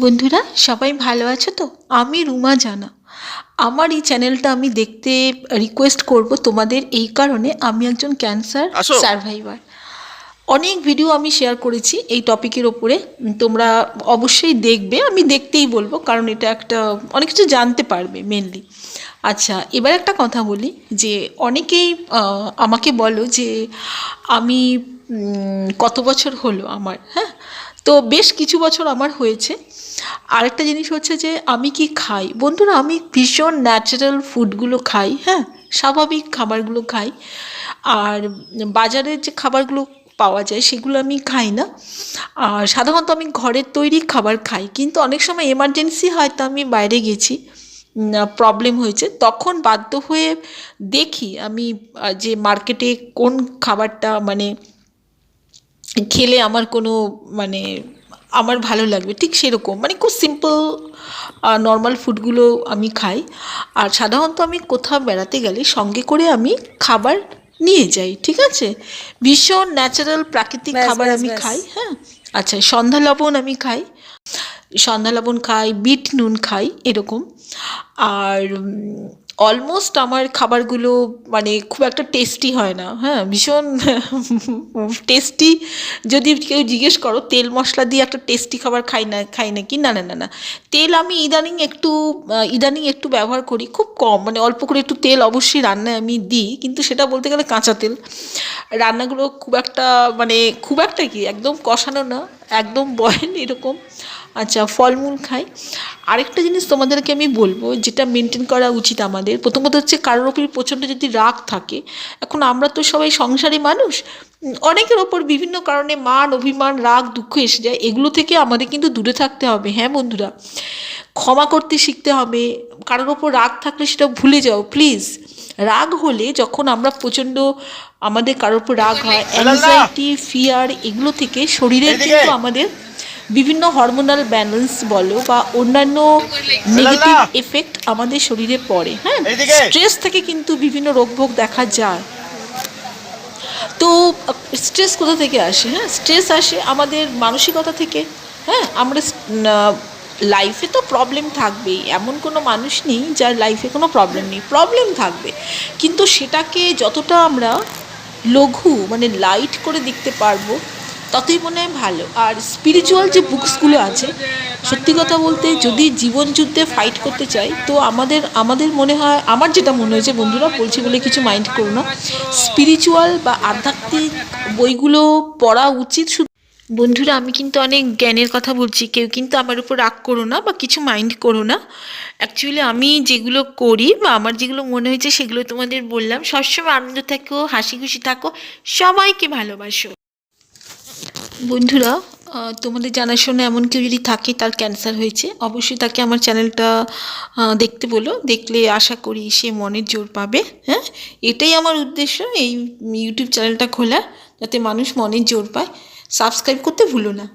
বন্ধুরা সবাই ভালো আছো তো? আমি রুমা জানা। আমার এই চ্যানেলটা আমি দেখতে রিকোয়েস্ট করব তোমাদের, এই কারণে আমি একজন ক্যান্সার আসো। সার্ভাইভার। অনেক ভিডিও আমি শেয়ার করেছি এই টপিকের ওপরে। তোমরা অবশ্যই দেখবে, আমি দেখতেই বলবো, কারণ এটা একটা অনেক কিছু জানতে পারবে মেনলি। আচ্ছা, এবার একটা কথা বলি যে অনেকেই আমাকে বলো যে আমি কত বছর হলো আমার, হ্যাঁ, তো বেশ কিছু বছর আমার হয়েছে। আরেকটা জিনিস হচ্ছে যে আমি কি খাই বন্ধুরা, আমি ভীষণ ন্যাচারাল ফুডগুলো খাই, হ্যাঁ, স্বাভাবিক খাবারগুলো খাই। আর বাজারের যে খাবারগুলো পাওয়া যায় সেগুলো আমি খাই না। আর সাধারণত আমি ঘরের তৈরি খাবার খাই, কিন্তু অনেক সময় এমার্জেন্সি হয়তো আমি বাইরে গেছি, প্রবলেম হয়েছে, তখন বাধ্য হয়ে দেখি আমি যে মার্কেটে কোন খাবারটা মানে খেলে আমার কোনো মানে আমার ভালো লাগবে, ঠিক সেরকম মানে খুব সিম্পল নর্মাল ফুডগুলো আমি খাই। আর সাধারণত আমি কোথাও বেড়াতে গেলে সঙ্গে করে আমি খাবার নিয়ে যাই, ঠিক আছে, ভীষণ ন্যাচারাল প্রাকৃতিক ব্যাস খাবার ব্যাস আমি ব্যাস। খাই, হ্যাঁ। আচ্ছা, সন্ধ্যা লবণ আমি খাই, সন্ধ্যা লবণ খাই, বিট নুন খাই, এরকম। আর অলমোস্ট আমার খাবারগুলো মানে খুব একটা টেস্টি হয় না, হ্যাঁ, ভীষণ টেস্টি। যদি কেউ জিজ্ঞেস করো তেল মশলা দিয়ে একটা টেস্টি খাবার খাই নাকি, না না না না। তেল আমি ইদানিং একটু ব্যবহার করি, খুব কম, মানে অল্প করে একটু তেল অবশ্যই রান্নায় আমি দিই, কিন্তু সেটা বলতে গেলে কাঁচা তেল। রান্নাগুলো খুব একটা কি একদম কষানো না, একদম বয়েল এরকম। আচ্ছা, ফলমূল খাই। আরেকটা জিনিস তোমাদেরকে আমি বলবো যেটা মেনটেন করা উচিত আমাদের, প্রথমত হচ্ছে কারোর ওপর প্রচণ্ড যদি রাগ থাকে, এখন আমরা তো সবাই সংসারী মানুষ, অনেকের ওপর বিভিন্ন কারণে মান অভিমান রাগ দুঃখ এসে যায়, এগুলো থেকে আমাদের কিন্তু দূরে থাকতে হবে, হ্যাঁ বন্ধুরা। ক্ষমা করতে শিখতে হবে, কারোর ওপর রাগ থাকলে সেটা ভুলে যাও প্লিজ। রাগ হলে যখন আমরা প্রচণ্ড আমাদের কারোর ওপর রাগ হয়, অ্যাংজাইটি ফিয়ার এগুলো থেকে শরীরের এইদিকে। কিন্তু আমাদের বিভিন্ন হরমোনাল ব্যালেন্স বলো বা অন্যান্য বেলাল নেগেটিভ দা। এফেক্ট আমাদের শরীরে পড়ে, হ্যাঁ। এইদিকে। স্ট্রেস থেকে কিন্তু বিভিন্ন রোগভোগ দেখা যায়। তো স্ট্রেস কোথা থেকে আসে? হ্যাঁ, স্ট্রেস আসে আমাদের মানসিকতা থেকে। হ্যাঁ, আমরা লাইফে তো প্রবলেম থাকবেই, এমন কোনো মানুষ নেই যার লাইফে কোনো প্রবলেম নেই, প্রবলেম থাকবে, কিন্তু সেটাকে যতটা আমরা লঘু মানে লাইট করে দেখতে পারবো ততই মনে হয় ভালো। আর স্পিরিচুয়াল যে বুকসগুলো আছে, সত্যি কথা বলতে যদি জীবন যুদ্ধে ফাইট করতে চাই তো আমাদের মনে হয়, আমার যেটা মনে হয়েছে বন্ধুরা, বলছি বলে কিছু মাইন্ড করো না, স্পিরিচুয়াল বা আধ্যাত্মিক বইগুলো পড়া উচিত। বন্ধুরা, আমি কিন্তু অনেক জ্ঞানের কথা বলছি, কেউ কিন্তু আমার উপর রাগ করো না বা কিছু মাইন্ড করো না। অ্যাকচুয়ালি আমি যেগুলো করি বা আমার যেগুলো মনে হয়েছে সেগুলো তোমাদের বললাম। সবসময় আনন্দ থাকো, হাসি খুশি থাকো, সবাইকে ভালোবাসো। বন্ধুরা, তোমাদের জানাশোনা এমন কেউ যদি থাকে তার ক্যান্সার হয়েছে, অবশ্যই তাকে আমার চ্যানেলটা দেখতে বলো, দেখলে আশা করি সে মনের জোর পাবে, হ্যাঁ। এটাই আমার উদ্দেশ্য এই ইউটিউব চ্যানেলটা খোলা, যাতে মানুষ মনের জোর পায়। সাবস্ক্রাইব করতে ভুলো না।